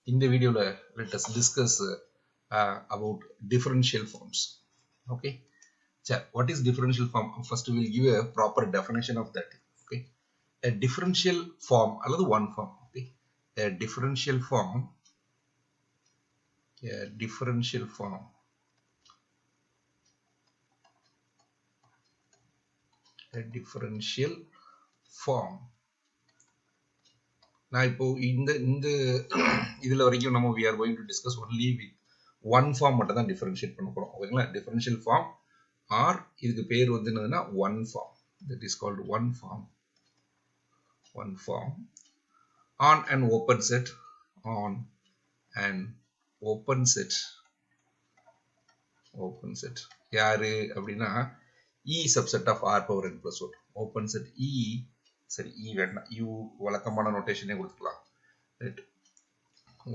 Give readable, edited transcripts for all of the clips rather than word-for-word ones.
In the video, let us discuss about differential forms. Okay, so what is differential form? First, we will give a proper definition of that. Okay, a differential form, another one form. Okay, a differential form, a differential form, a differential form. Now, in the இதில் வரைக்கும் நம்ம we are going to discuss only with one form மட்டும் தான் differentiate பண்ண போறோம். ஓகேங்களா? differential form or இதுக்கு பேர் வந்து என்னதுன்னா one form, that is called one form on an open set, on an open set யாரு அப்படின்னா E subset of R power n plus 1 open set E. சரி, E வேண்டாம், U வழக்கமான நோட்டேஷனே கொடுத்துக்கலாம். Right.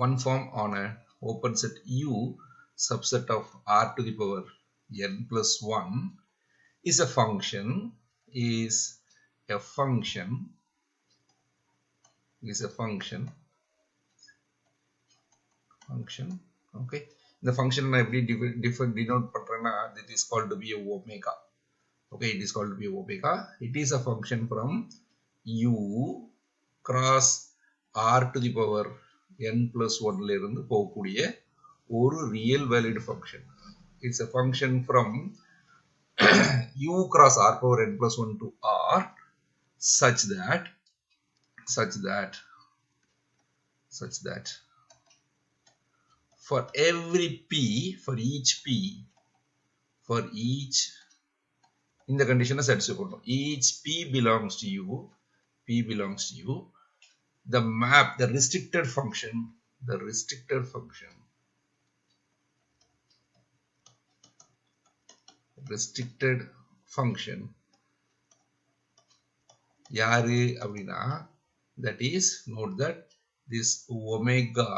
One form on a open set U subset of R to the power n plus 1 is a function, okay. The function நான் எப்படி denote பண்றேன்னா, that is called to be a omega. Okay, it is called to be omega. It is a function from U cross R to the power n plus 1 ல இருந்து போகக்கூடிய ஒரு real valued function. It's a function from U cross R power n plus 1 to R such that for every P, for each in the condition each P belongs to U, the map, the restricted function யாரு அப்படின்னா, that is, note that this omega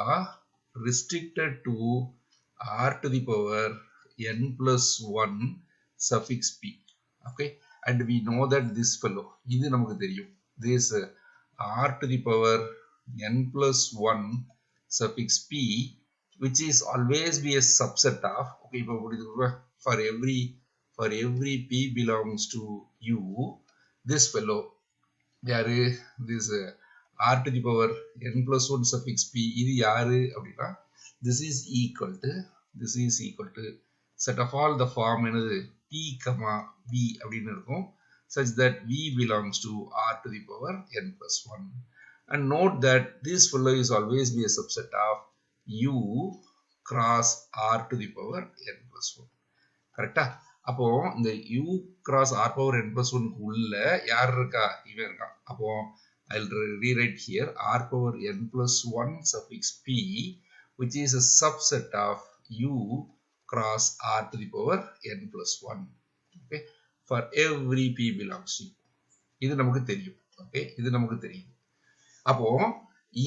restricted to R to the power n plus 1 suffix P. Okay, and we know that this fellow, இது நமக்கு தெரியும், this R to the power n plus 1 suffix P, which is always be a subset of, okay, for every P belongs to U, this fellow, யாரு, this R to the power n plus 1 suffix P, இது யாரு அப்படின்னா, this is equal to set of all the form என்னது P, V அப்படின்னு இருக்கும், such that V belongs to R to the power n plus 1. And note that this fellow is always be a subset of U cross R to the power n plus 1. கரெக்டா? அப்போ இந்த U cross R power n plus 1 உள்ள யார் இருக்கா? இவன் இருக்கான். அப்போ I'll rewrite here R power n plus 1 suffix P, which is a subset of U cross R to the power n plus 1. Okay, for every P belongs to U. இது நமக்கு தெரியும். Okay, இது நமக்கு தெரியும். அப்போ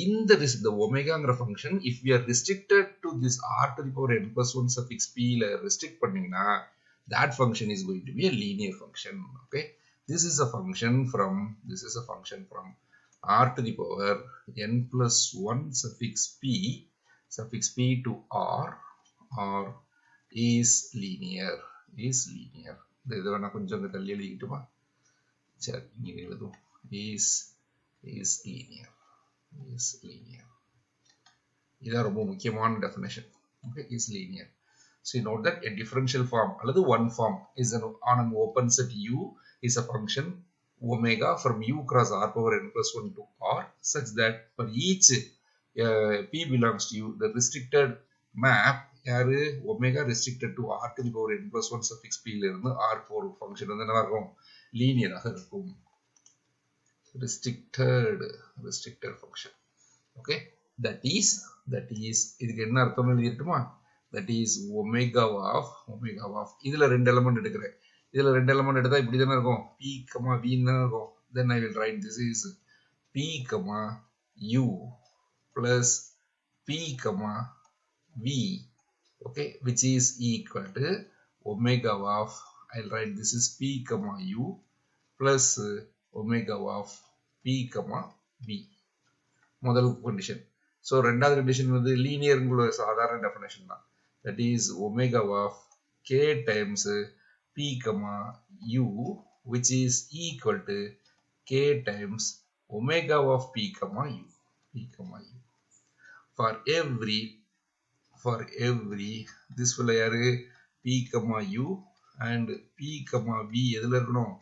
இந்த the omega function, if we are restricted to this R to the power n plus 1 suffix P ல restrict பண்ணீங்கன்னா, that function is going to be a linear function. Okay, this is a function from R to the power n plus 1 suffix P to R is linear. இது வேணா கொஞ்சம் தள்ளி எழுதிக்கிட்டுமா? சரி, இங்க எழுதுவோம். is linear. இதான் ரொம்ப முக்கியமான definition. Okay, is linear. So you note that a differential form அல்லது one form is on an open set U is a function omega from U cross R power n plus 1 to R such that for each P belongs to U, the restricted map யாரு, omega restricted to R to the power n plus 1 suffix P ல இருந்து R4 function வந்து என்ன இருக்கும்? லீனியராக இருக்கும். restricted function. Okay, that is இதுக்கு என்ன அர்த்தம் எழுதிட்டுமா? that is omega of இதுல ரெண்டு எலிமெண்ட் எடுக்கிறேன். இதுல ரெண்டு எலிமெண்ட் எடுத்தா இப்படி தானே இருக்கும், P, V ன்னு இருக்கும். then I will write this is P, U plus P, V, okay, which is equal to omega of, I'll write this is P, U plus omega of P, V. முதல் condition. So ரெண்டாவது condition வந்து லீனியர்ங்கிற சாதாரண definition தான். That is omega of K times P comma U which is equal to k times omega of p comma u. For every this will yaru p comma u and p comma v எதுல இருக்கணும்?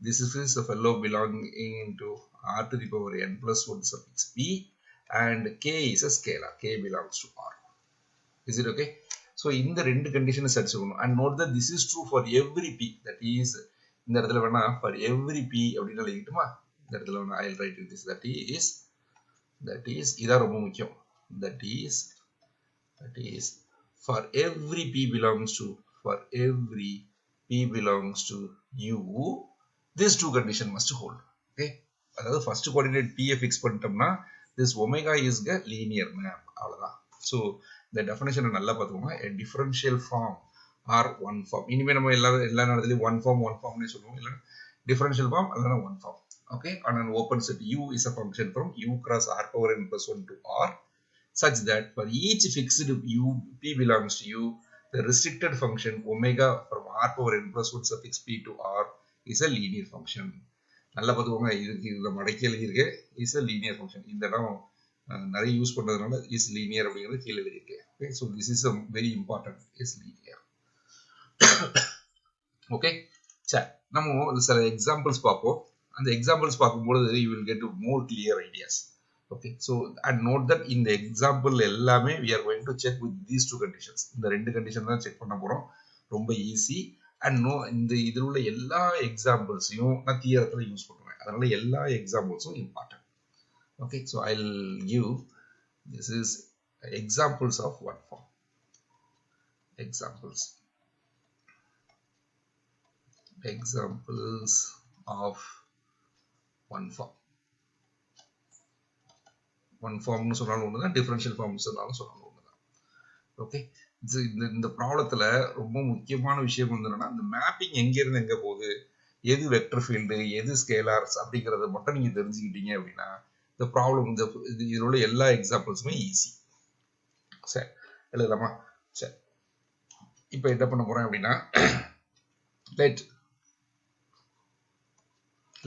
This is a fellow belonging to r to the power n plus 1 suffix p and k is a scalar. K belongs to r. Is it okay? So in the ரெண்டு conditions அடிச்சுக்கணும். And note that this is true for every p. That is இந்த இடத்துல வேணா for every p அப்படின்னு எழுதிட்டுமா? இந்த இடத்துல வேணா I'll write it this. That is இதான் ரொம்ப முக்கியம். That is for every p belongs to u, this two condition must hold. Okay, அதாவது first coordinate p fix பண்ணிட்டோம்னா this omega is a linear map. அவ்வளவுதான். So the definition நல்லா பார்த்துக்கோங்க. A differential form or one form. இனிமே நம்ம எல்லா நேரத்துலயும் one form னே சொல்லுவோம். இல்ல differential form அல்லனா one form. Okay, on an open set u is a function from u cross r power n plus 1 to r such that for each fixed u p belongs to u, the restricted function omega from r power n plus 1 suffix p to r is a linear function. நல்லா பார்த்துக்கோங்க. இதுக்கு இந்த மடக்கி எழுதியிருக்கு is a linear function. இந்த இடம் நிறைய use பண்றதுனால is linear அப்படிங்கிறது கீழே எழுதியிருக்கு. Okay, so this is a very important is linear. Okay, சரி நம்ம சில எக்ஸாம்பிள்ஸ் பார்ப்போம். அந்த எக்ஸாம்பிள்ஸ் பார்க்கும்போது you will get more clear ideas. Okay, so and note that in the example எல்லாமே we are going to check with these two conditions. இந்த ரெண்டு condition தான் செக் பண்ண போறோம். ரொம்ப ஈஸி. அண்ட் இந்த இதில் உள்ள எல்லா எக்ஸாம்பிள்ஸையும் நான் தியரத்தில் யூஸ் பண்ணுவேன். அதனால எல்லா எக்ஸாம்பிள்ஸும் important. Okay, so I will give this is examples of one form. Examples of one form. One form னு சொன்னாலும் ஒண்ணுதான், differential forms சொன்னாலும் ஒண்ணுதான். ஓகே, இந்த ப்ராப்ளத்துல ரொம்ப முக்கியமான விஷயம் வந்து என்னன்னா, இந்த மேப்பிங் எங்க இருந்து எங்க போகுது, எது வெக்டர் ஃபீல்டு, எது ஸ்கேலார்ஸ் அப்படிங்கறத மட்டும் நீங்க தெரிஞ்சுக்கிட்டீங்க அப்படின்னா இந்த ப்ராப்ளம் இதில் உள்ள எல்லா எக்ஸாம்பிள்ஸுமே ஈஸி. சரி, எழுதலாமா? சரி, இப்போ என்ன பண்ண போறேன் அப்படின்னா,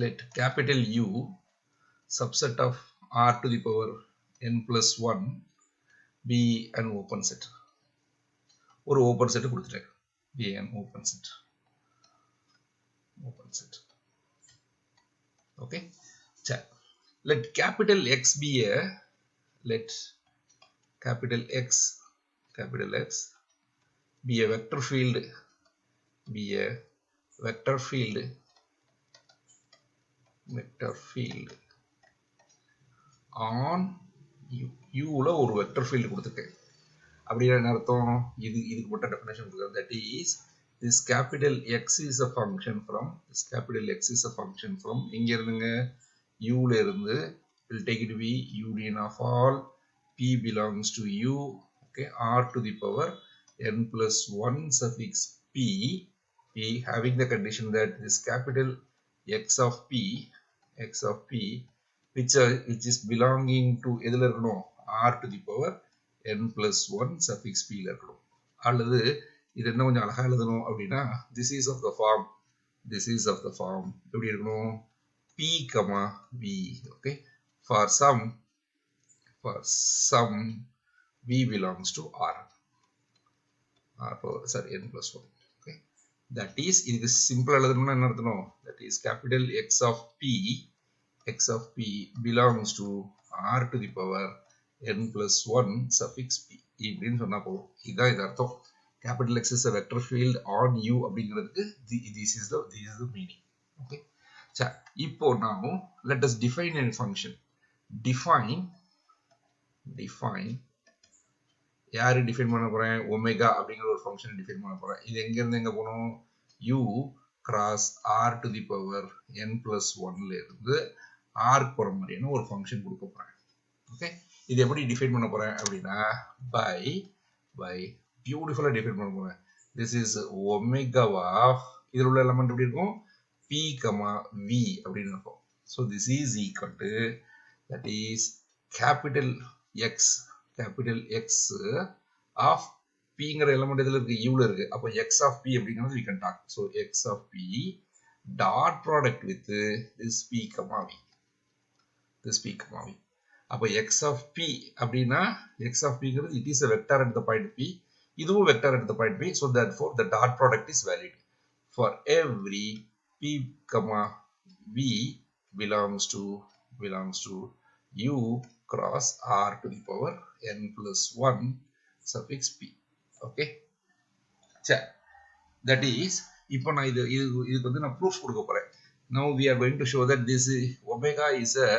let capital U subset of r to the power n plus 1 be an open set. ஒரு open set கொடுத்துட்டேன். be an open set. Okay, சரி, let capital X be a vector field on U ல ஒரு vector field கொடுத்துருக்கேன். அப்படின்னா என்ன அர்த்தம்? இதுக்கு மட்டும் டெஃபினேஷன் கொடுக்குறேன். that is this capital X is a function from எங்க இருந்துங்க? U ல இருந்து will take it to be union of all p belongs to U. Okay, r to the power n plus 1 suffix p having the condition that this capital X of p which is belonging to எதுல இருக்கணும்? r to the power n plus 1 suffix p ல இருக்கணும். அல்லது இது என்ன கொஞ்சம் அழகா எழுதணும் அப்படின்னா, this is of the form எப்படி இருக்கணும்? p comma v. Okay, for some v belongs to r power n plus 1. Okay, that is இதுக்கு சிம்பிளா எழுதணும்னா என்ன அர்த்தம்? that is capital X of p belongs to r to the power n plus 1 suffix p இப்படின்னு சொன்னா போதும். இதுதான் இது அர்த்தம். capital X is a vector field on U அப்படிங்கிறதுக்கு this is the meaning. Okay, சரி, இப்போ now let us define a function. define யாரு டிஃபைன் பண்ண போறேன்? ஒமேகா அப்படிங்கிற ஒரு ஃபங்க்ஷன் டிஃபைன் பண்ண போறேன். இது எங்க இருந்து எங்க போகணும்? u cross r to the power n plus 1 ல இருந்து r போற மாதிரியான ஒரு ஃபங்க்ஷன் கொடுக்க போறேன். ஓகே, இது எப்படி டிஃபைன் பண்ண போறேன் அப்படின்னா, by பியூட்டிஃபுல்லா டிஃபைன் பண்ண போறேன். this is omega of இதில் உள்ள எலிமெண்ட் எப்படி இருக்கும்? p, v அப்படின்னு இருக்கும். so this is equal to that is capital x, capital X of Pங்கிற element இதில் இருக்கு, Uல இருக்கு. அப்போ x of P அப்படிங்கிறது we can talk. So x of P dot product with this P, V. This P, V. அப்போ x of P அப்படின்னா x of Pங்கிறது it is a vector at the point P. இதுவும் vector at the point P. So therefore the dot product is valid for every P, V belongs to U cross R to the power n plus 1 suffix P. Okay. That is, இப்போ நான் இதுக்கு வந்து நான் proof கொடுக்க போறேன். Now we are going to show that this omega is a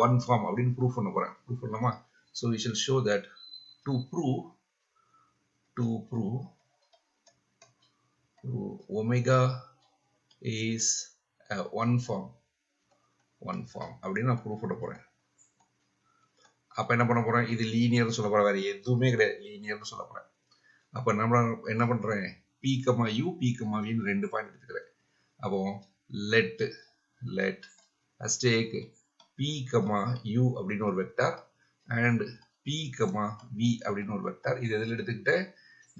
one form அப்படின்னு proof பண்ண போறேன். Proof பண்ணலாமா? So we shall show that to prove omega is one form அப்படின்னு நான் proof பண்ண போறேன். அப்ப என்ன பண்ண போறேன்? இது லீனியர்னு சொல்ல போறேன், வேற எதுவுமே கிடையாது, லீனியர்னு சொல்ல போறேன். அப்ப நம்ம என்ன பண்றேன்? P, U, P, V ன்னு ரெண்டு பாயிண்ட் எடுத்துக்கிறேன். அப்போ let us take P, U அப்படின்னு ஒரு வெக்டார் and P, V அப்படின்னு ஒரு வெக்டார். இது எதில் எடுத்துக்கிட்டேன்?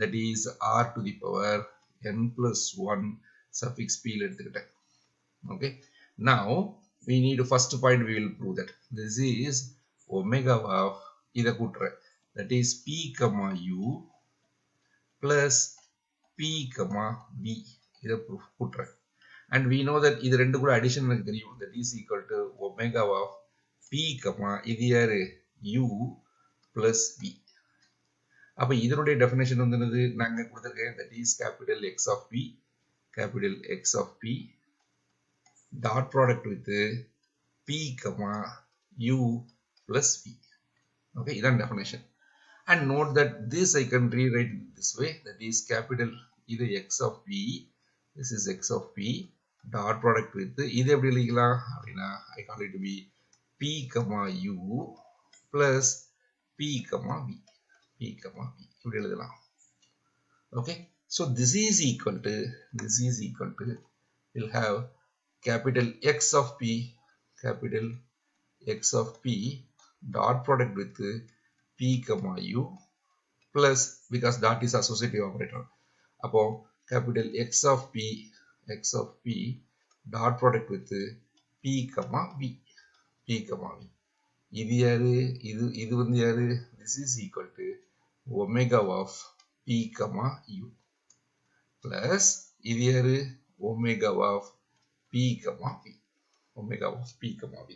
That is R to the power n plus 1 suffix P ல எடுத்துக்கிட்டேன். Okay. Now we need first point, we will prove that this is omega of இதை கூட்டுறேன். That is P, U plus P, V. இதை கூட்டுறேன். And we know that இது ரெண்டு கூட addition எனக்கு தெரியும். That is equal to omega of P, இது யாரு? U plus V. அப்ப இதனுடைய definition வந்து என்னது? நாங்க கொடுத்திருக்கேன். That is capital X of P dot product with P, U plus V. Okay, இதான் definition. And note that this I can rewrite this way. That is capital either X of P. This is X of P dot product with இது எப்படி எழுதிக்கலாம் அப்படின்னா I call it to be P, U plus P, V. இப்படி எழுதலாம். Okay. So this is equal to we'll have capital X of P dot product with P, U plus, because dot is associative operator. அப்போ capital X of P dot product with P, V. இது யாரு? இது வந்து யாரு? This is equal to omega of P, U plus இது யாரு? omega of P, V.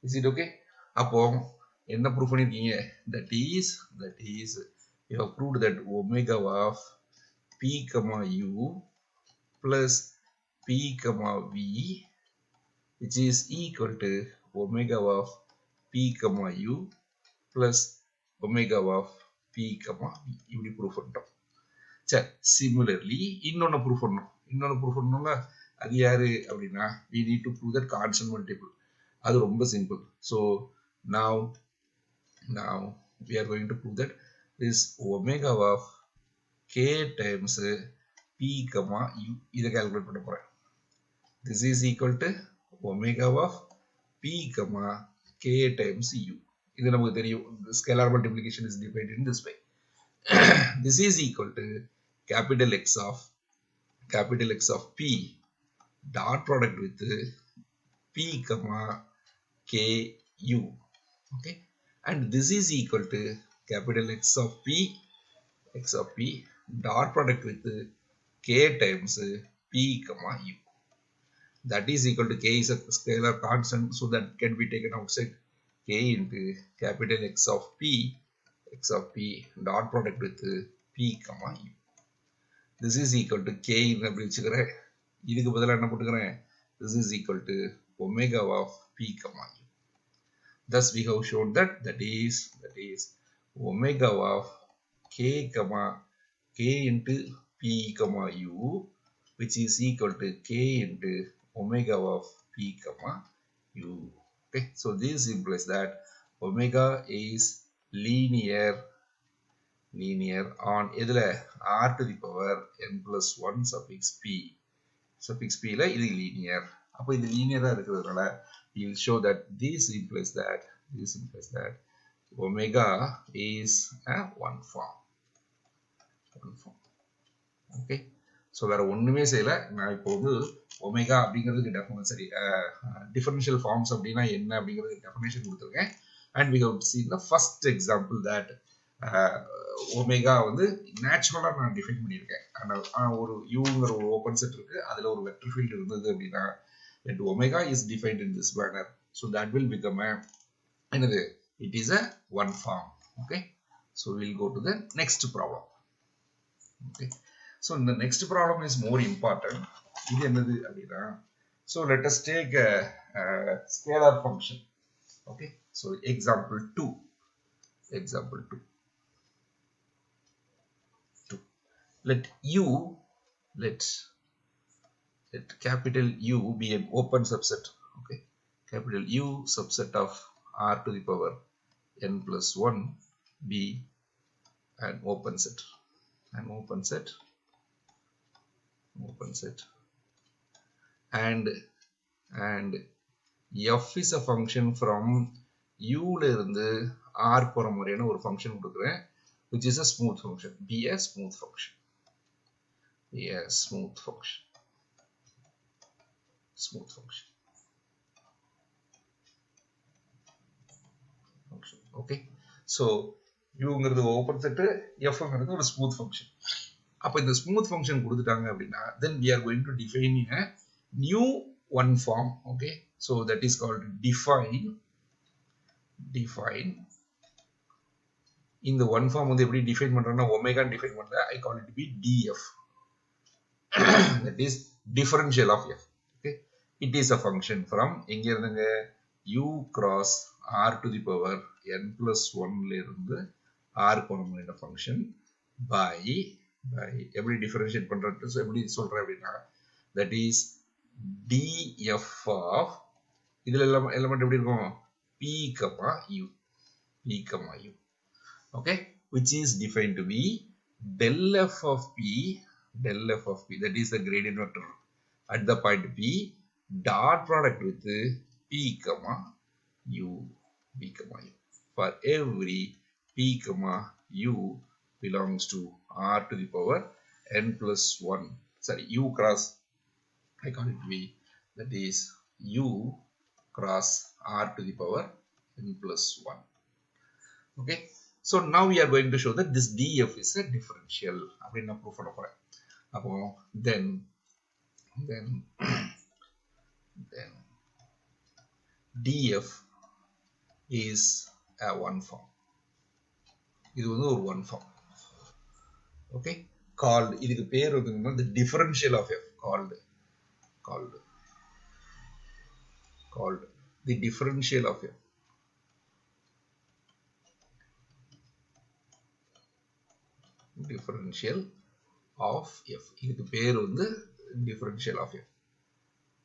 Is it okay? அப்போ என்ன proof பண்ணிருக்கீங்க? That is you have proved that omega of P, U plus P, V which is equal to omega of P, U plus omega of P, V. இப்படி proof பண்ணிட்டோம். சரி, similarly இன்னொன்னு proof பண்ணணும்ல, அது யாரு அப்படின்னா we need to prove that constant multiple. அது ரொம்ப simple. So now we are going to prove that this omega of k times P, U இதை calculate பண்ண போறேன். This is equal to omega of P, k times U. இது நமக்கு தெரியும். Scalar multiplication is defined in this way. This is equal to capital X of P dot product with P, k, U. Okay. And this is equal to capital X of P dot product with k times P, U. That is equal to k is a scalar constant, so that can be taken outside. K into capital X of P dot product with P, U. This is equal to k in the bridge. இதுக்கு பதிலா என்ன போட்டுக்கிறேன்? This is equal to omega of P, U. Thus we have shown that is omega of k into P, U which is equal to k into omega of P, U. Okay, so this implies that omega is linear on எதுல? R to the power n plus 1 suffix P ல இது linear. அப்போ இது linear இருக்கிறதுனால we will show that this implies that omega is a one form. Okay, so வேற ஒண்ணுமே செய்யல. நான் இப்போ வந்து ஒமேகா அப்படிங்கிறதுக்கு சரி டிஃபரன்ஷியல் ஃபார்ம்ஸ் அப்படின்னா என்ன அப்படிங்கிறதுக்கு டெஃபினேஷன் கொடுத்துருக்கேன். And we have seen the first example that omega வந்து நேச்சுரலா நான் டிஃபைன் பண்ணியிருக்கேன். ஒரு யூங்கிற ஒரு ஓப்பன் செட் இருக்கு, அதுல ஒரு வெக்டர் ஃபீல்டு இருந்தது அப்படின்னா that omega is defined in this manner, so that will become a another, it is a one form. Okay, so we'll go to the next problem. Okay, so the next problem is more important. இது என்னது அப்படின்னா, so let us take a scalar function. Okay, so example 2. Let u, let capital U be an open subset. Okay, capital U subset of R to the power n plus 1 be an open set. And f is a function from U ல இருந்து R போற மாதிரியான ஒரு function கொடுக்குறேன், which is a smooth function. Be a smooth function. Okay, so uங்கிறது open set, fங்கிறது ஒரு smooth function. அப்ப இந்த ஸ்மூத் ஃபங்க்ஷன் கொடுத்துட்டாங்க அப்படின்னா then we are going to define a new one form. Okay, so that is called define. இந்த one form வந்து எப்படி டிஃபைன் பண்றேன்னா ஒமேகா டிஃபைன் பண்றேன். I call it to be df. That is differential of f. Okay, it is a function from எங்க இருந்துங்க u cross r to the power n plus 1 ல இருந்து r போன மாதிரி ஃபங்க்ஷன் by எப்படி differentiate பண்றது, எப்படி சொல்றேன் அப்படின்னா that is df of இதுல எலிமெண்ட் எப்படி இருக்கும் p, u. Okay, which is defined to be del f of p, that is the gradient vector at the point p dot product with p, u, for every p, u belongs to r to the power n plus 1. Sorry, u cross, I call it to be, that is u cross r to the power n plus 1. Okay, so now we are going to show that this df is a differential. அப்படின்னா proof பண்ண போறேன். அப்போ then df is a one form. இது வந்து ஒரு one form. Okay, called, இதுக்கு பேர் வந்து the differential of f, called the differential of f. இதுக்கு பேர் வந்து differential of f.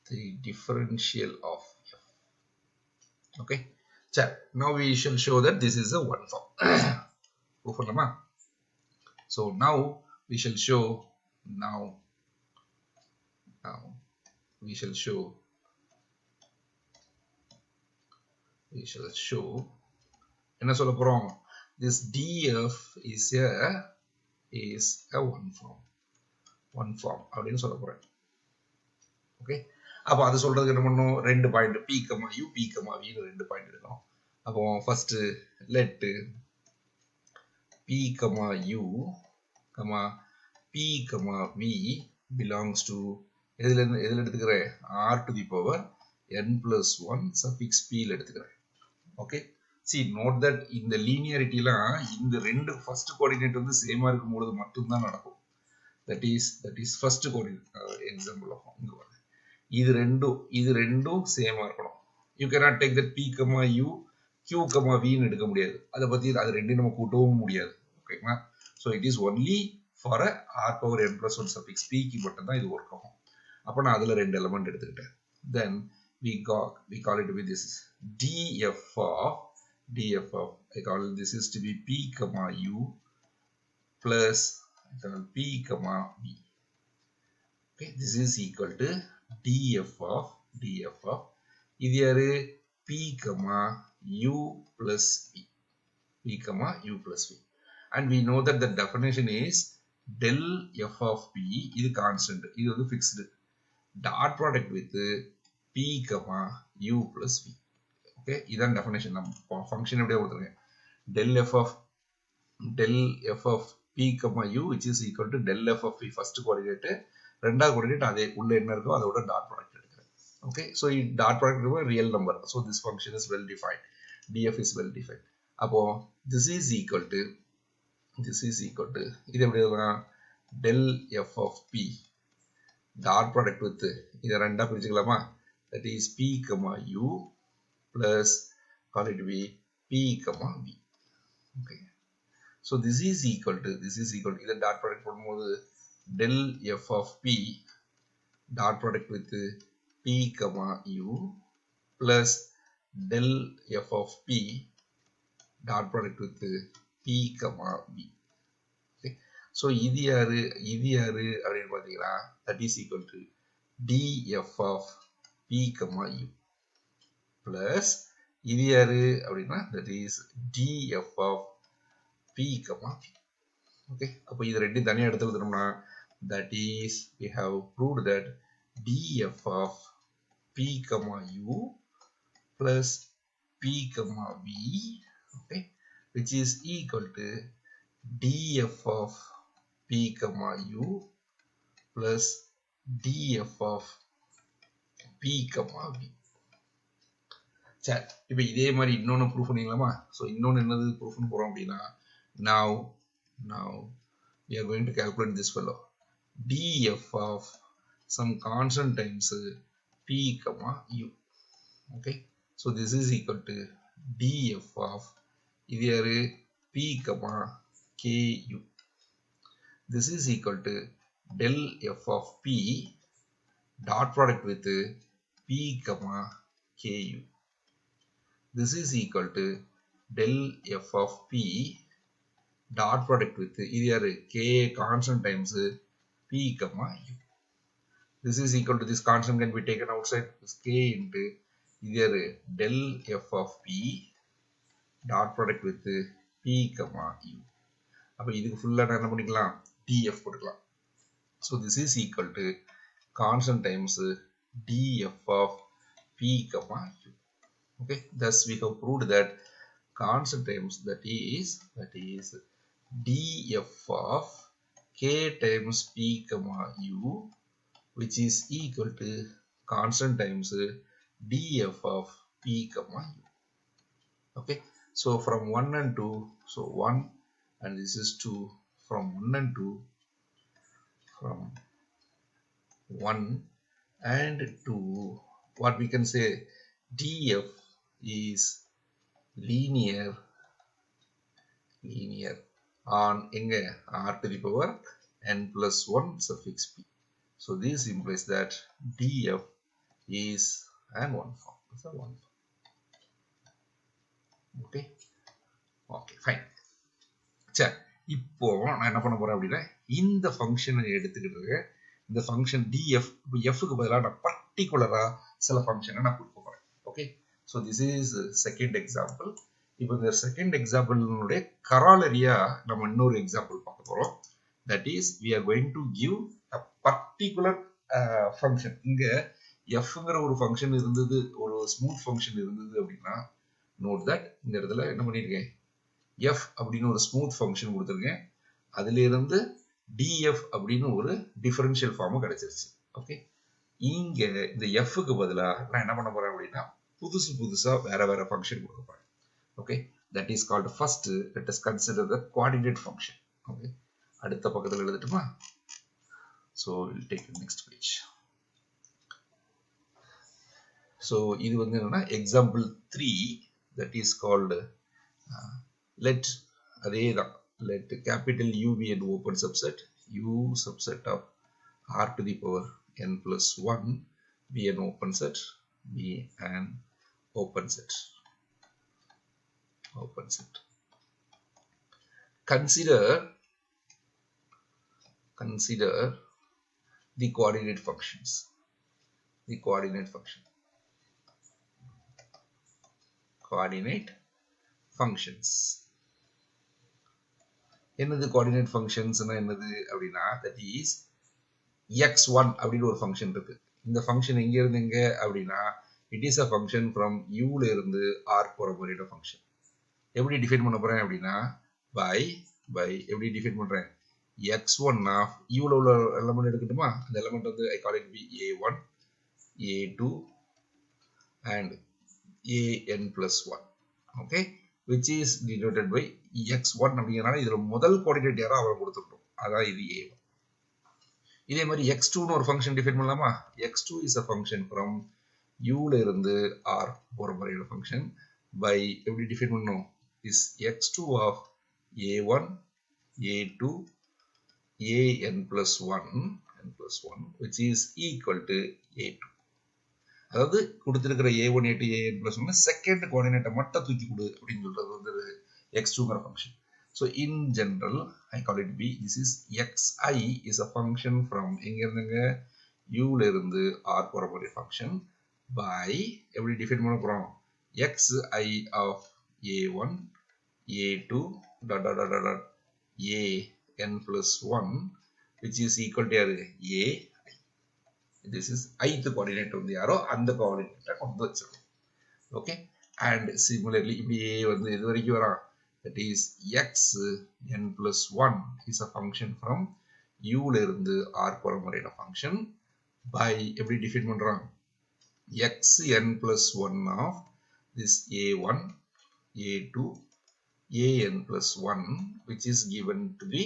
The differential of f. Okay, so now we shall show that this is a one form. Proof பண்ணலாமா? So now we shall show, என்ன சொல்ல போறோம், this df is a one form அப்படின்னு சொல்ல போறேன். Okay, அப்போ அது சொல்றதுக்கு என்ன பண்ணணும், ரெண்டு point p, u, p, v ரெண்டு பாயிண்ட் எடுக்கணும். அப்போ first let p, u, p, v belongs to எதுல எடுத்துக்கிறேன், r to the power n plus 1 suffix p ல எடுத்துக்கிறேன். ஓகே, see note that இந்த லீனியாரிட்டிலாம் இந்த ரெண்டு ஃபர்ஸ்ட் கோஆர்டினேட் வந்து சேமா இருக்கும்போது மட்டும்தான் நடக்கும். that is first coordinate example of இங்க வருது. இது ரெண்டும் சேமா இருக்கணும். you cannot take that p, u, q, v ன்னு எடுக்க முடியாது. அதை பத்தி அது ரெண்டையும் நம்ம கூட்டவும் முடியாது. ஓகேங்களா? so it is only for a r power n plus 1 suffix p க்கு மட்டும் தான் இது ஒர்க் ஆகும். அப்ப நான் அதுல ரெண்டு எலிமெண்ட் எடுத்துக்கிட்டேன். then we call it to be this is df of I call this is to be p, u plus p, v. Okay, this is equal to df of இது யாரு p, u plus v. p comma u plus v. And we know that the definition is del f of p is constant. This is fixed. Dot product with p comma u plus v. Okay, this is the definition. Function del f of p comma u, which is equal to del f of p. First coordinate, ரெண்டாவது coordinate அதே உள்ள என்ன இருக்கோ அதோட dot product எடுக்கிறேன். Okay, so dot product is a real number. So this function is well defined. df is well defined. அப்போ this is equal to இது எப்படி எழுதலாம்? del f of p dot product with இதை ரெண்டா பிரிச்சுக்கலாமா? That is p comma u plus call it be p comma v. Okay, so this is equal to either dot product போடும்போது del f of p dot product with p comma u plus del f of p dot product with p comma v. Okay, so இது யாரு அப்படின்னு பார்த்தீங்கன்னா that is equal to df of p comma u plus இது யாரு அப்படின்னா that is df of p comma v. Okay, அப்போ இது ரெண்டு தனியாக எடுத்து எழுதுறோம்னா that is we have proved that df of p comma u plus p comma v, okay, which is equal to df of p comma u plus df of p comma v. சரி, இப்போ இதே மாதிரி இன்னொன்று proof பண்ணிக்கலாமா? So இன்னொன்று என்னது ப்ரூஃப்னு போகிறோம் அப்படின்னா now we are going to calculate this fellow df of some constant times p comma u. Okay, so this is equal to df of இது யாரு p comma ku. This is equal to del f of p dot product with p comma ku. This is equal to del f of p dot product with either k constant times p comma u. This is equal to this constant can be taken outside, this k into either del f of p dot product with p comma u. அப்போ இதுக்கு ஃபுல்லாக நான் என்ன பண்ணிக்கலாம்? df போட்டுக்கலாம். So this is equal to constant times df of p comma u. Okay, thus we have proved that constant times that is df of k times p comma u, which is equal to constant times df of p comma u. Okay, so from 1 and 2, so 1 and this is 2, from 1 and 2, from 1 and 2, what we can say, df is linear on r to the power n plus 1 suffix p. So this implies that df is an one form. It's a one form. Okay, fine. சரி, இப்போ நான் என்ன பண்ண போறேன் அப்படின்னா இந்த ஃபங்க்ஷனை எடுத்துக்கிட்டு இருக்கேன். இந்த ஃபங்க்ஷன் df, இப்போ fக்கு பதிலாக நான் பர்டிகுலரா சில ஃபங்க்ஷனை நான் கொடுக்க போறேன். Okay, so this is second example. இப்போ இந்த செகண்ட் எக்ஸாம்பிளுடைய கராலரியா நம்ம இன்னொரு எக்ஸாம்பிள் பார்க்க போறோம். That is we are going to give a particular function. இங்க fங்கிற ஒரு ஃபங்க்ஷன் இருந்தது, ஒரு ஸ்மூத் ஃபங்க்ஷன் இருந்தது அப்படின்னா நோட் தட் இந்த இடத்துல என்ன பண்ணியிருக்கேன், f அப்படின்னு ஒரு ஸ்மூத் ஃபங்க்ஷன் கொடுத்துருக்கேன். அதுல இருந்து df அப்படின்னு ஒரு டிஃபரன்ஷியல் ஃபார்ம் கிடைச்சிருச்சு. ஓகே, இங்க இந்த fக்கு பதிலா நான் என்ன பண்ண போறேன் அப்படின்னா புதுசா வேற ஃபங்க்ஷன் கொடுக்க போறேன். Okay, that is called first let us consider the coordinate function. Okay, அடுத்த பக்கத்துல எழுதட்டுமா? so we'll take the next page. so இது வந்து என்னன்னா example 3, that is called let அதேதான் let capital U be an open subset, U subset of r to the power n plus 1 be an open set, be an open set. Consider the coordinate functions. Coordinate functions. என்னது coordinate ஃபங்க்ஷன்ஸ்னா என்னது அப்படின்னா that is x1 அப்படின்னு ஒரு function இருக்கு. இந்த function எங்க இருந்து எங்க அப்படின்னா it is a function from யூல இருந்து ஆர் போற மாதிரியான ஃபங்க்ஷன். எப்படி டிஃபைன் பண்ண போறேன் அப்படின்னா பை எப்படி டிஃபைன் பண்றேன் x1 ஆஃப் யூல உள்ள எலமெண்ட் எடுக்கட்டுமா, அந்த எலமெண்ட் வந்து I call it b a1 a2 and an plus 1, okay, which is denoted by x1 அப்படிங்கறனால இதுல முதல் கோஆர்டினேட் யாரோ அவரை கொடுத்துட்டோம், அதான் இது a1. இதே மாதிரி x2 னு ஒரு ஃபங்க்ஷன் டிஃபைன் பண்ணலாமா, x2 is a function from u ல இருந்து r போற மாதிரியான ஃபங்க்ஷன் by எப்படி டிஃபைன் பண்ணனும் is x2 of a1 a2 an plus 1 which is equal to a2. அதாவது கொடுத்திருக்கிற a1 a2 an plus 1 second கோஆர்டினேட்டை மட்டும் தூக்கி கொடு அப்படின்னு சொல்றது வந்து x2ங்கற function. So in general I call it b. This is xi is a function from எங்க இருந்துங்க u ல இருந்து r போற மாதிரி ஃபங்க்ஷன் by எப்படி டிஃபைன் பண்ண போறோம் xi of a1 a2 dot dot dot dot an plus 1 which is equal to a. This is ith coordinate வந்து யாரோ அந்த கோஆர்டினேட்டை கொண்டு வச்சிருக்கோம். Okay, and similarly இப்படி a வந்து இது வரைக்கும் வரா that is x n plus 1 is a function from u ல இருந்து r போற மாதிரியான ஃபங்க்ஷன் by எப்படி டிஃபைன் பண்றோம் x n plus 1 of this a1 a2 an plus 1 which is given to be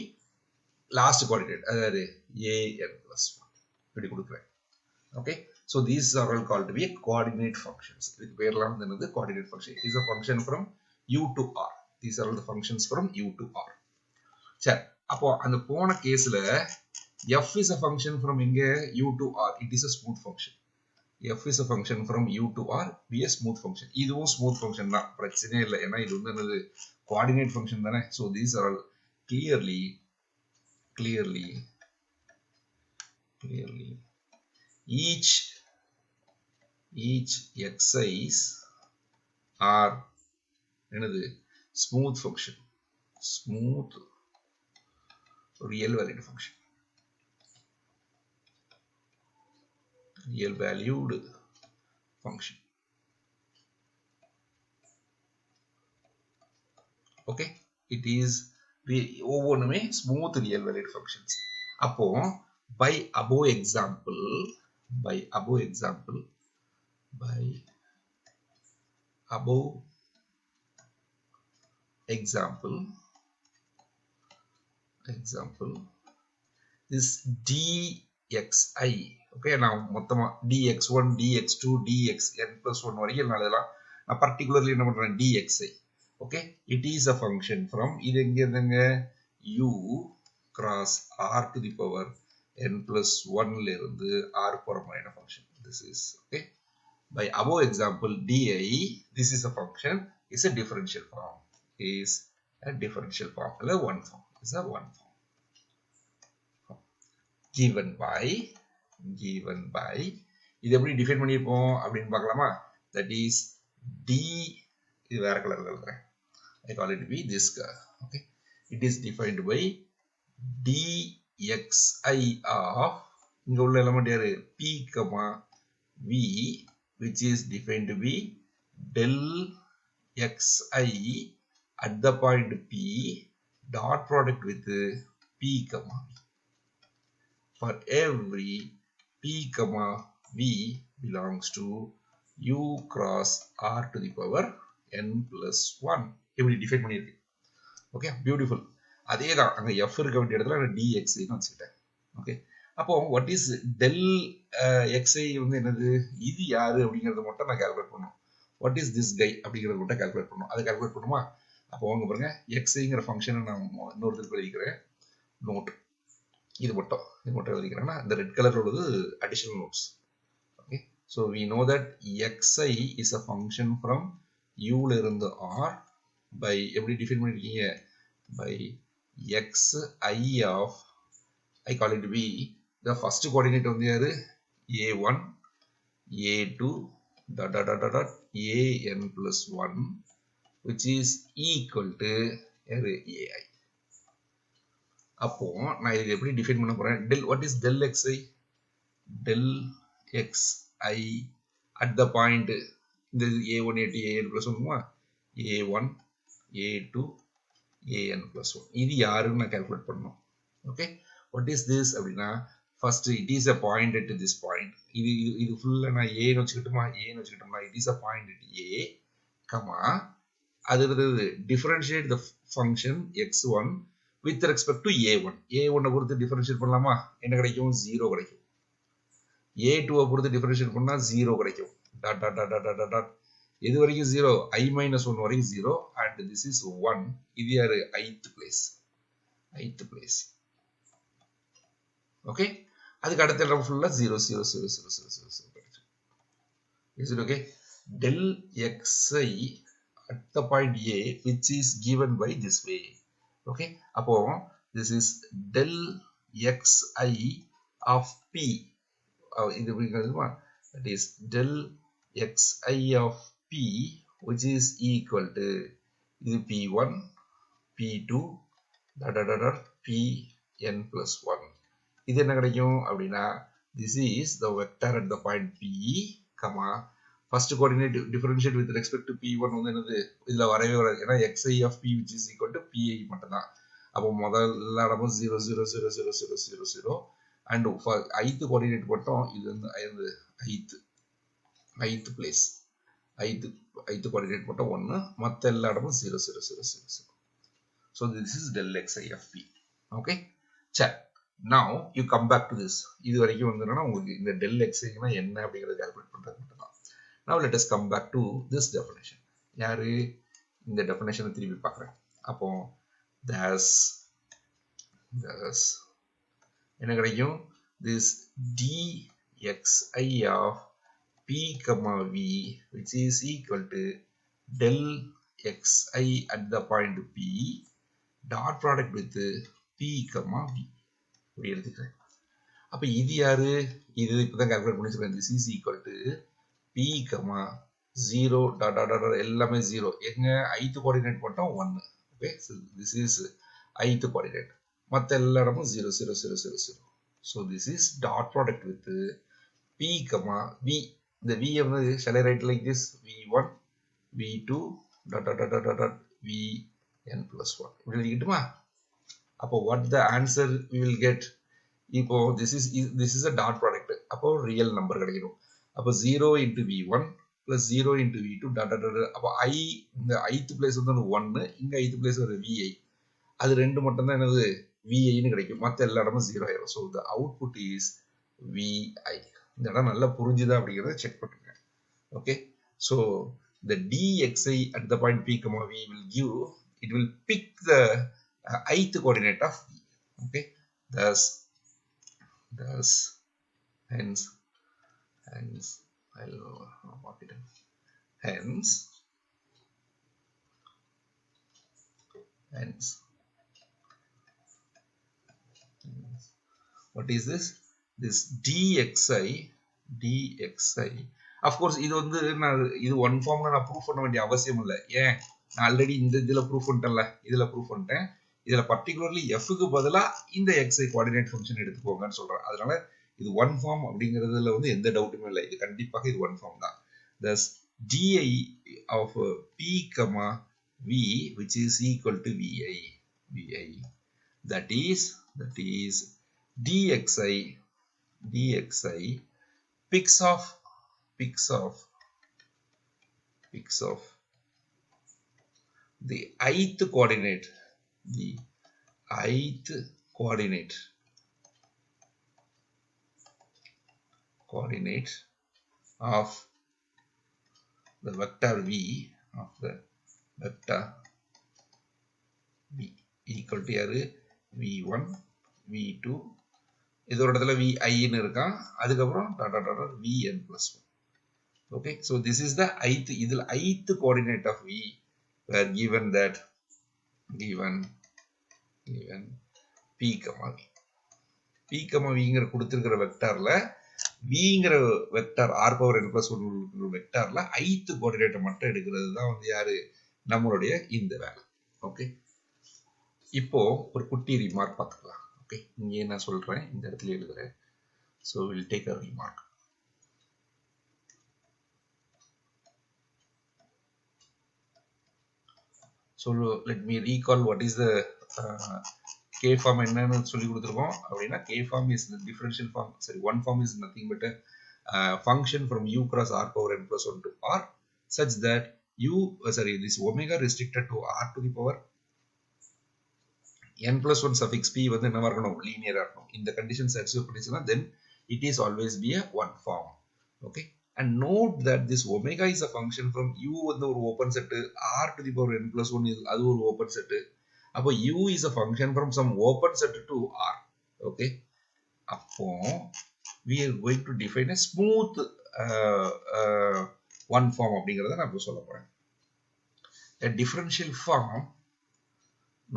last coordinate அதாவது an plus 1 இப்படி கொடுக்கிறேன். Okay, so these are all called to be coordinate functions. இதுக்கு பேர்லாம் என்னது coordinate function. It is a function from u to r. These are all the functions from u to r. சரி, அப்போ அந்த போன கேஸ்ல f is a function from எங்க u to r. It is a smooth function. f is a function from u to r be a smooth function. இதுவும் smooth function தான், பிரச்சனையே இல்லை, ஏன்னா இது வந்து என்னது coordinate function தானே. So these are all clearly each x's are என்னது smooth function, smooth real valued function, real valued function. Okay, it is ஒவ்வொன்றுமே smooth real valued functions. அப்போ by above example this dxi, okay, நான் மொத்தமா dx1 dx2 dxn plus 1 வரைக்கும் நான் particularly என்ன பண்றேன் dxi. okay, it is a function from இது எங்க இருந்துங்க u cross r to the power n plus 1 ல இருந்து r போற மாதிரியான function. This is okay. By above example di, this is a function, is a differential form, is a differential form, அல்ல one form, is a one form given by இது எப்படி define பண்ணிருப்போம் அப்படின்னு பார்க்கலாமா. that is d, இது வேற கலர்ல எழுதுறேன், I call it be this guy. Okay, it is defined by dxi of இங்க உள்ள எலிமெண்ட் யாரு p, v which is defined to be del xi at the point p dot product with p, v. For every p, v belongs to u cross r to the power n plus 1. இப்படி define பண்ணியிருக்கு. Okay, beautiful. அதே தான் அங்கே f இருக்க வேண்டிய இடத்துல நான் dxன்னு வச்சுக்கிட்டேன். ஓகே, அப்போ வாட் இஸ் டெல் xi வந்து என்னது, இது யாரு அப்படிங்கிறத மட்டும் நான் கால்குலேட் பண்ணணும். வாட் இஸ் திஸ் கை அப்படிங்கிறத மட்டும் கால்குலேட் பண்ணணும். அதை கால்குலேட் பண்ணுமா. அப்போ வாங்க பாருங்க, xiங்கிற ஃபங்க்ஷனை நான் இன்னொரு திருப்பி எழுதிக்கிறேன். நோட் இது மட்டும் எழுதிக்கிறேன்னா இந்த ரெட் கலர் உள்ளது additional notes. Okay, so we know that xi is a function from u ல இருந்து r by எப்படி டிஃபைன் பண்ணிருக்கீங்க by xi of I call it b. The first coordinate வந்து யாரு a1 a2 dot dot dot dot an plus 1 which is equal to ai. அப்போ நான் இது எப்படி டிஃபைன் பண்ண போறேன்? del what is del xi? Del xi at the point இந்த a1 a2 an plus 1 a1 a2 an plus 1 இது யாருன்னு நான் கால்குலேட் பண்ணணும். ஓகே, what is this அப்படின்னா first it is a point at this point. இது ஃபுல்லா நான் a ன்னு வச்சுக்கிட்டோமா, a ன்னு வச்சுக்கிட்டோம்னா it is a point at a comma அது differentiate the function x1 with respect to a1. a1 பொறுத்து differentiate பண்ணலாமா, என்ன கிடைக்கும்? 0 கிடைக்கும். a2 பொறுத்து differentiate பண்ணா 0 கிடைக்கும். Dot dot dot dot dot dot எது வரைக்கும் 0? I minus 1 வரைக்கும் 0 and this is 1. இது யாரு? ith place. ஓகே, அதுக்கு அடுத்த இடம் ஃபுல்லா 0 0 0 0 0 0 கிடைக்கும். Is it okay? Del xi at the point a which is given by this way. Okay, அப்போ this is del xi of p. இது எப்படிங்கிறதுமா, that is del xi of p which is equal to இது p1 p2 pn plus 1. இது என்ன கிடைக்கும் அப்படின்னா this is the vector at the point p comma first coordinate differentiate with respect to p1 வந்து என்னது? இதுல வரவே வராது, ஏன்னா xi of p which is equal to pi மட்டும்தான். அப்போ முதல்ல இடமும் 0 0 0 0 0 0 0 and for ith coordinate மட்டும் இது வந்து ith place ith coordinate மட்டும் 1, மற்ற எல்லா இடமும் 0 0 0 0 0. So this is del xi of p. Okay, check. Now you come back to this. இது வரைக்கும் வந்துன்னா உங்களுக்கு இந்த del xi னா என்ன அப்படிங்கறது கால்குலேட் பண்றது மட்டும்தான். Now let us come back to this definition. யாரு இந்த டெஃபினேஷனை திருப்பி பார்க்குறேன். அப்போ thus என்ன கிடைக்கும்? this dxi of p comma v which is equal to del xi at the point p dot product with p comma v. இப்படி எழுதிக்கிறேன். அப்போ இது யாரு? இது இப்போதான் கால்குலேட் பண்ணி சொல்றேன். this is equal to p comma 0 dot dot dot எல்லாமே 0. எங்க ith coordinate மட்டும் 1. okay, so this is ith coordinate, மற்ற எல்லா இடமும் 0 0 0 0 0. so this is dot product with p comma v. இந்த v வந்து shall I write like this? v1 v2 dot dot dot dot dot vn plus 1. இப்படி எழுதிக்கிட்டுமா? அப்போ what the answer we will get? இப்போ this is a dot product. அப்போ real number கிடைக்கும். அப்போ 0 into v1 plus 0 into v2 dot dot dot. அப்போ I இந்த ith place வந்து 1, இங்க ith place ஒரு vi. அது ரெண்டு மட்டும் தான் என்னது? vi ன்னு கிடைக்கும். மற்ற எல்லா இடமும் 0 ஆயிடும். So the output is vi. இந்த இடம் நல்லா புரிஞ்சுதா அப்படிங்கறத செக் பண்ணுங்க. Okay, so the dxi at the point p comma v will give, it will pick the ith coordinate of v. Okay, thus hence I'll mark it. Hence what is this? This dxi of course இது வந்து நான் இது one ஃபார்ம்ல நான் proof பண்ண வேண்டிய அவசியம் இல்லை. ஏன்? நான் ஆல்ரெடி இந்த இதுல ப்ரூஃப் பண்ணிட்டேன்ல, இதுல ப்ரூஃப் பண்ணிட்டேன். இதுல பர்டிகுலர்லி எஃப்க்கு பதிலா இந்த xi கோஆர்டினேட் ஃபங்க்ஷன் எடுத்துக்கோங்கன்னு சொல்றேன். அதனால இது ஒன் ஃபார்ம் அப்படிங்கிறதுல வந்து எந்த டவுட்டுமே இல்லை. இது கண்டிப்பாக இது ஒன் ஃபார்ம் தான். thus di of p comma v which is equal to vi that is dxi picks of the ith coordinate of the vector v equal to யாரு? v1 v2 இதோட இடத்துல vi ன்னு இருக்கான், அதுக்கப்புறம் vn plus 1. okay, so this is the ith, இதில் ith coordinate of v were given that p comma v ங்கிற கொடுத்திருக்கிற வெக்டார்ல vங்கிற vector r power n plus 1 வெக்டார்ல ith கோஆர்டினேட்டை மட்டும் எடுக்கிறது தான் வந்து யாரு? நம்மளுடைய இந்த வேலை. ஓகே, இப்போ ஒரு குட்டி ரிமார்க் பார்த்துக்கலாம். ஓகே, இங்கே நான் சொல்றேன், இந்த இடத்துல எழுதுறேன். So will take a remark. So let me recall what is the K form என்னன்னு சொல்லி கொடுத்துருக்கோம் அப்படின்னா, K form is the differential form. Sorry, one form is nothing but a function from u cross r power n plus 1 to r such that this omega restricted to r to the power n plus 1 suffix p வந்து என்னவா இருக்கணும், லீனியரா இருக்கணும். இந்த condition satisfy பண்ணிச்சுன்னா then it is always be a one form. Okay, and note that this omega is a function from u வந்து ஒரு open set, r to the power n plus 1 is அது ஒரு open set. அப்போ u is a function from some open set to r. Okay, அப்போ we are going to define a smooth one form அப்படிங்கறத நான் இப்போ சொல்ல போறேன். A differential form,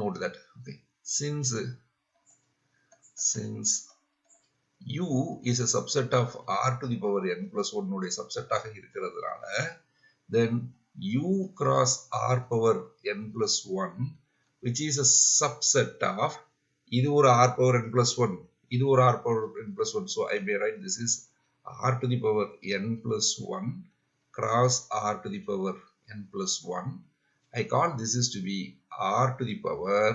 note that, okay, since u is a subset of r to the power n plus 1 உடைய subset ஆக இருக்கிறதுனால then u cross r power n plus 1 which is a subset of இது ஒரு r power n plus 1, இது ஒரு r power n plus 1. So I may write this is r to the power n plus 1 cross r to the power n plus 1. I call this is to be r to the power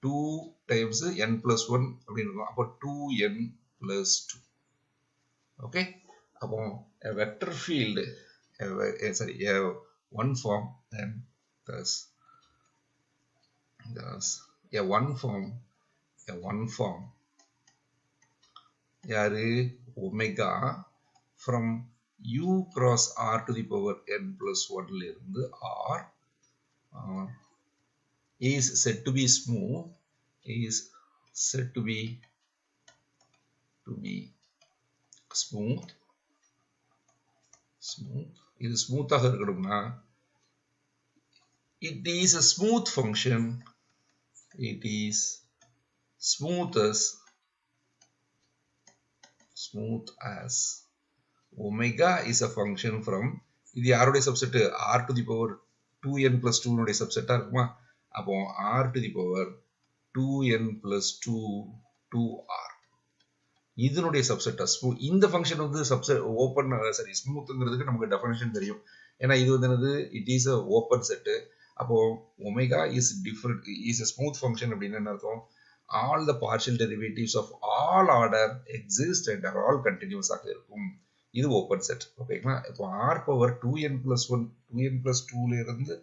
2 times n plus 1 அப்படின்னா அப்போ 2n plus 2. Okay, அப்போ a vector field, a one form, then thus a one form யாரு omega from u cross r to the power n plus 1 ல இருந்து r is said to be smooth, is said to be smooth. இது ஸ்மூத்தாக இருக்கணும்னா it is a smooth function, it is smooth as omega is a function from இது யாருடைய subset, r to the power 2n plus 2 உடைய சப்செட்டா இருக்குமா. அப்போ r to the power 2n plus 2 2r இதனுடைய சப்செட்டா ஸ்மூத். இந்த ஃபங்க்ஷன் வந்து சப்செட் ஓப்பன், சரி ஸ்மூத்ங்கிறதுக்கு நமக்கு டெஃபினேஷன் தெரியும். ஏன்னா இது வந்து என்னது, it is a open set. அப்போ omega is different is a smooth function அப்படின்னு என்ன அர்த்தம், all the partial derivatives of all order exist and are all continuous ஆக இருக்கும். இது ஓப்பன் செட். ஓகேங்களா. இப்போ r power 2n plus 1 2n plus 2ல இருந்து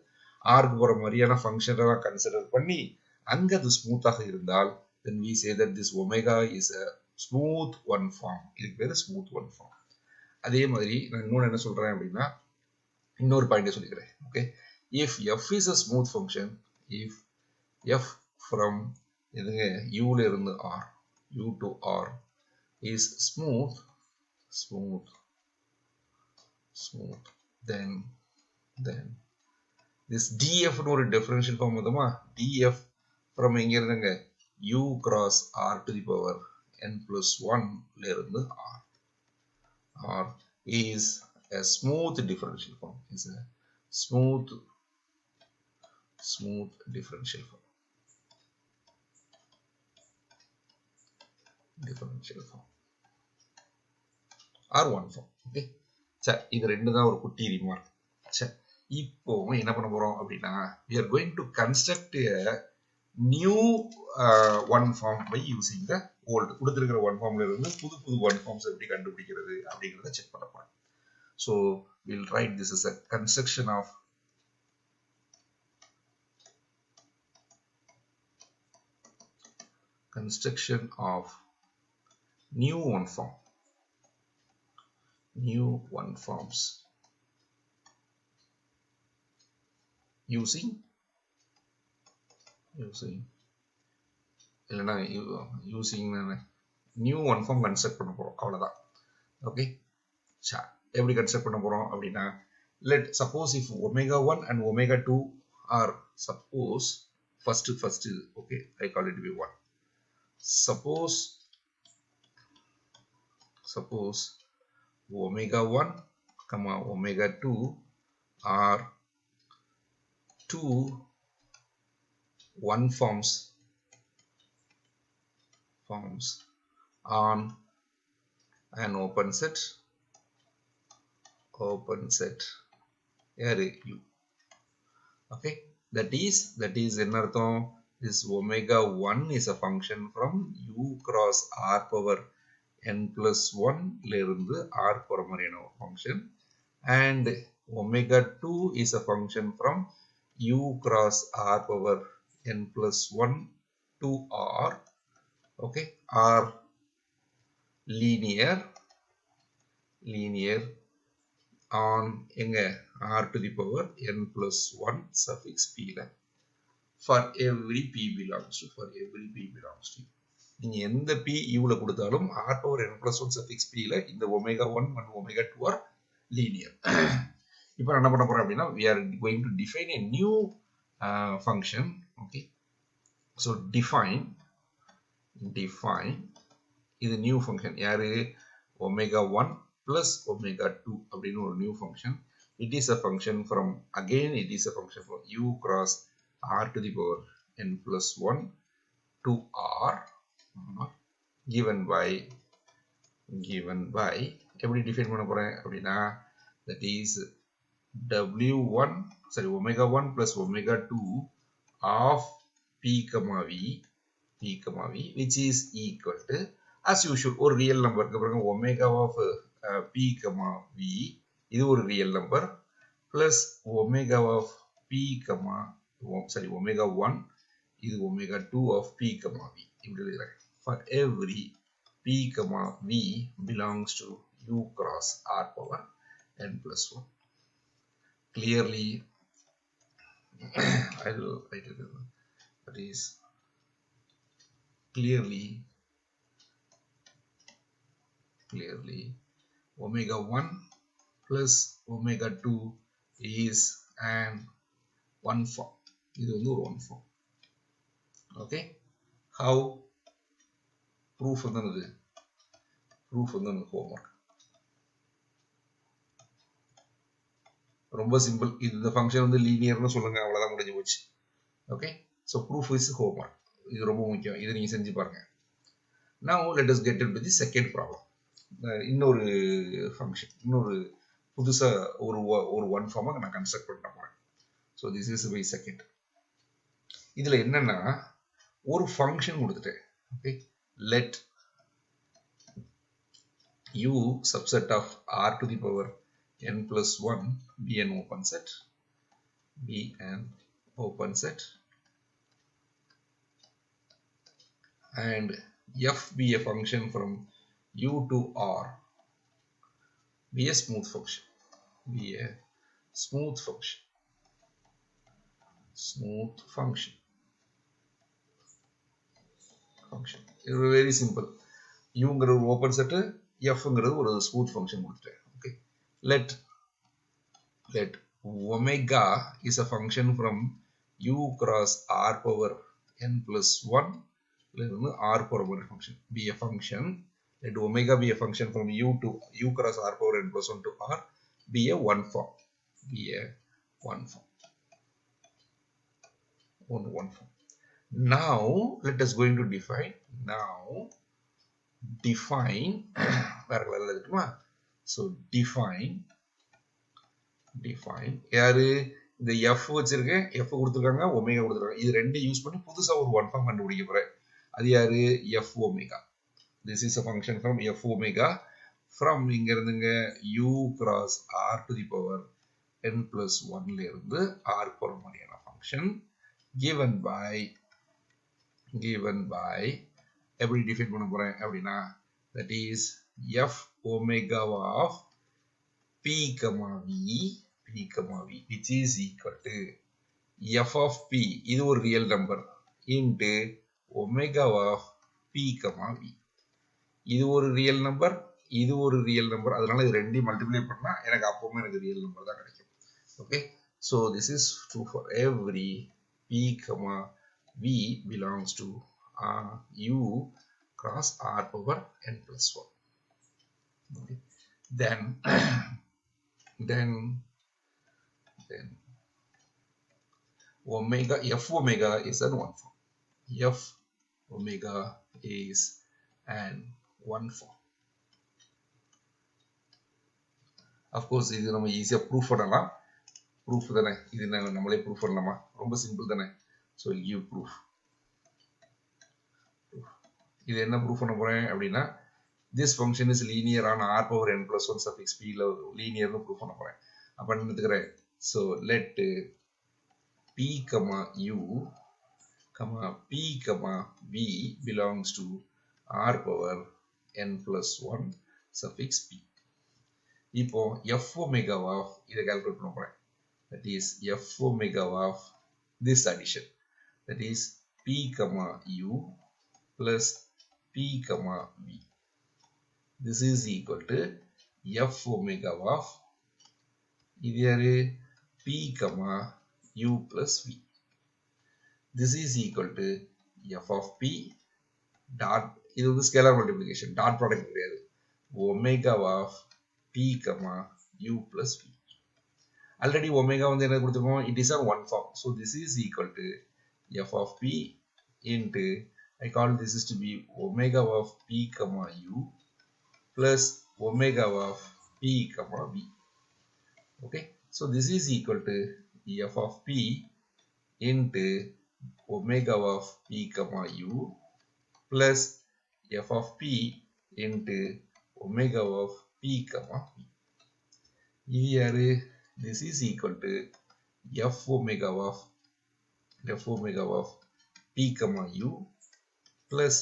rக்கு போற மாதிரியான ஃபங்க்ஷனை கன்சிடர் பண்ணி அங்க அது ஸ்மூத்தாக இருந்தால் then we say that this omega is a smooth one form. இதுக்கு பேரு smooth one form. அதே மாதிரி நான் இன்னொன்று என்ன சொல்றேன் அப்படின்னா, இன்னொரு பாயிண்ட் சொல்லிக்கிறேன். Okay, if f is a smooth function, if f from எதுங்க u ல இருந்து r, u to r is smooth, then this df னு ஒரு differential form வந்துமா, df from எங்க இருந்துங்க u cross r to the power n plus 1 ல இருந்து r is a smooth differential form, is a smooth differential form. or one form. Okay, சரி, இது ரெண்டு தான் ஒரு குட்டி ரிமார்க். சரி, இப்போ என்ன பண்ண போறோம் அப்படின்னா, we are going to construct a new one form by using the old கொடுத்திருக்கிற one formல இருந்து புது one forms எப்படி கண்டுபிடிக்கிறது அப்படிங்கறத செக் பண்ண போறோம். So we'll write this as a construction of new one forms using இல்லைன்னா using new one form construct பண்ண போறோம், அவ்வளவுதான். ஓகே, எப்படி கன்ஸ்ட்ரக்ட் பண்ண போறோம் அப்படின்னா, suppose if omega 1 and omega 2 are first okay, I call it to be 1. Suppose omega 1 comma omega 2 are two 1 forms on an open set here u. Okay, that is என்னர்த்தம், this omega 1 is a function from u cross r power n plus 1 ல இருந்து r போற மாதிரியான function, and omega 2 is a function from u cross r power n plus 1 to r. Okay, r linear on எங்க r to the power n plus 1 suffix p ல for every p belongs to நீங்க எந்த p u ல கொடுத்தாலும் r power n plus 1 suffix p ல இந்த omega 1 and omega 2 are linear. இப்போ என்ன பண்ண போறோம் அப்படின்னா, we are going to define a new function. Okay, so define இது new function யாரு, omega 1 plus omega 2 அப்படின்னு ஒரு new function. It is a function from u cross r to the power n plus 1 to r given by எப்படி define பண்ண போறேன் அப்படின்னா, that is omega 1 plus omega 2 of p comma v which is equal to, as usual, ஒரு real number பாருங்க, omega of p comma v இது ஒரு real number plus omega of p omega 1 இது omega 2 of p comma v இப்படி எழுதுறேன். For every p comma v belongs to u cross r power n plus 1. Clearly I will write it down. That is clearly omega 1 plus omega 2 is an one form. இது வந்து ஒரு one form. Okay, how? Proof வந்து homework. ரொம்ப simple. இந்த function வந்து லீனியர்னு சொல்லுங்க, அவ்வளவுதான், முடிஞ்சு போச்சு. Okay, so proof is homework. இது ரொம்ப முக்கியம், இதை நீங்க செஞ்சு பாருங்க. Now let us get into the second problem. இன்னொரு ஃபங்க்ஷன், இன்னொரு புதுசா ஒரு ஒன் ஃபார்மை நான் கன்ஸ்ட்ரக்ட் பண்ண போறேன். So this is by second. இதுல என்னன்னா, ஒரு ஃபங்க்ஷன் கொடுத்துட்டேன். Okay, let u subset of r to the power n plus 1 be an open set and f be a function from u to r, be a smooth function. It is very simple. u ங்கிற ஒரு open set, f ங்கிறது ஒரு smooth function கொடுத்துட்டேன். Okay, let omega is a function from u cross r power n plus 1 r power function be a function. Let omega be a function from u cross r power n plus 1 to r be a one form. Now let us going to define so define யாரு, இந்த f வச்சிருக்கேன், f கொடுத்துருக்காங்க, omega கொடுத்துருக்காங்க. இது ரெண்டு use பண்ணி புதுசா ஒரு ஒன் ஃபார்ம் கண்டுபிடிக்க போறேன். அது யாரு, f omega. This is a function from f omega from இங்க இருந்துங்க u cross r to the power n plus 1 ல இருந்து r போற மாதிரியான function given by எப்படி டிஃபைன் பண்ண போறேன் அப்படின்னா, that is f omega of p comma v which is equal to f of p, இது ஒரு real number, into omega of p comma v. இது ஒரு ரியல் நம்பர், அதனால இது ரெண்டையும் மல்டிப்ளை பண்ணா எனக்கு அப்பவுமே எனக்கு ரியல் நம்பர் தான் கிடைக்கும். Okay, so this is true for every p comma v belongs to u cross r power n plus 1. Okay. Then omega f omega is an one form. F omega is an one form. Of course இது நம்ம ஈஸியா proof பண்ணலாம். Proof தானே, இது நம்மளே proof பண்ணலாமா? ரொம்ப simple தானே. So give proof. இது என்ன ப்ரூஃப் பண்ண போறேன் அப்படின்னா, this function is linear on r power n plus 1 suffix p ல லீனியர்னு ப்ரூஃப் பண்ண போறேன். அப்ப என்ன எடுத்துக்கிறேன்? So let p u p v belongs to r power n plus 1 suffix p. இப்போ f omega of இதை கால்குலேட் பண்ண போறேன். That is f omega of this addition. That is p u plus p v. This is equal to f omega of இது யாரு? p u plus v. This is equal to f of p dot, இது வந்து scalar multiplication, dot product கிடையாது. Omega of p u plus v. Already omega வந்து என்ன கொடுத்துருக்கோம்? It is a one form. So this is equal to f of p into, I call this is to be omega of p u plus omega of p v. Okay, so this is equal to f of p into omega of p u plus f of p into omega of p v. இது யாரு? This is equal to f omega of p u plus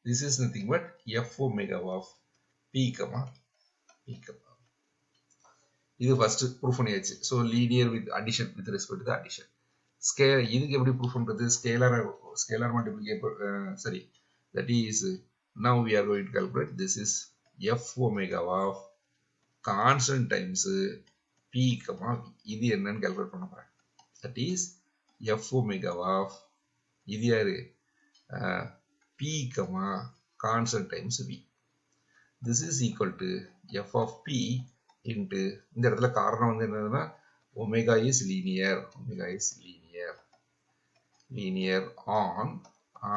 this is nothing but f omega of p v. இது first proof பண்ணியாச்சு. So linear with addition with respect to the addition. Scale இதுக்கு எப்படி proof பண்றது? Scalar multiplication, sorry, that is now we are going to calculate. This is f omega of constant times p v. இது என்னன்னு calculate பண்ண போறேன். That is f omega of இது யாரு? p constant times v. This is equal to f of p into, இந்த இடத்துல காரணம் வந்து என்னதுன்னா omega is linear on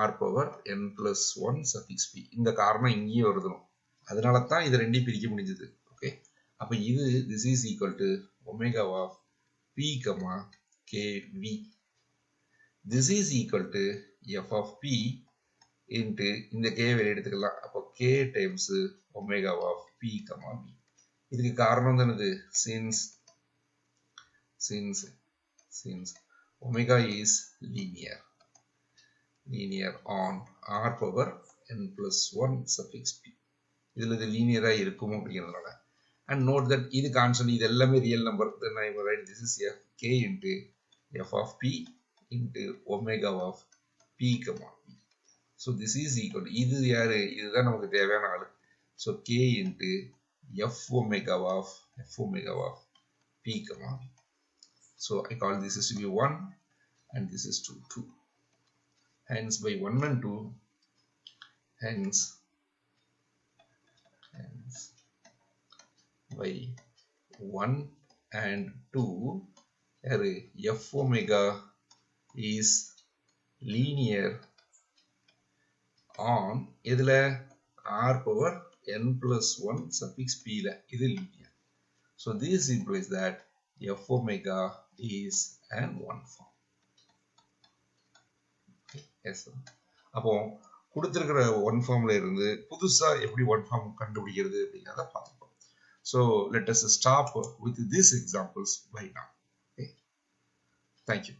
r power n plus 1 suffix p. இந்த காரணம் இங்கேயே வருதுணும், அதனால தான் இதை ரெண்டையும் பிரிக்க முடிஞ்சது. ஓகே, அப்ப இது this is equal to omega of p k v. This is equal to f of p into, இந்த k வெளியே எடுத்துக்கலாம், அப்போ k times omega of p v. இதுக்கு காரணம் தானது, since omega is linear on r power n plus 1 suffix p. இதுல இது லீனியரா இருக்கும் அப்படிங்கிறதுனால. And note that இது கான்ஸ்டன்ட், இது எல்லாமே real number. Then I will write this is f k into f of p into omega of p v. So this is equal to, இது யாரு? இதுதான் நமக்கு தேவையான ஆளு. So k into f omega of p v. So I call this is to be 1 and this is to 2. Hence by 1 and 2, hence by 1 and 2, f omega is linear on இதுல r power n plus 1 suffix p ல இது linear. So this implies that f omega is an one form. Okay, yes sir. அப்போ கொடுத்திருக்கிற one ஃபார்ம்ல இருந்து புதுசா எப்படி one form கண்டுபிடிக்கிறது அப்படிங்கறத பார்ப்போம். So let us stop with these examples by now. Okay, thank you.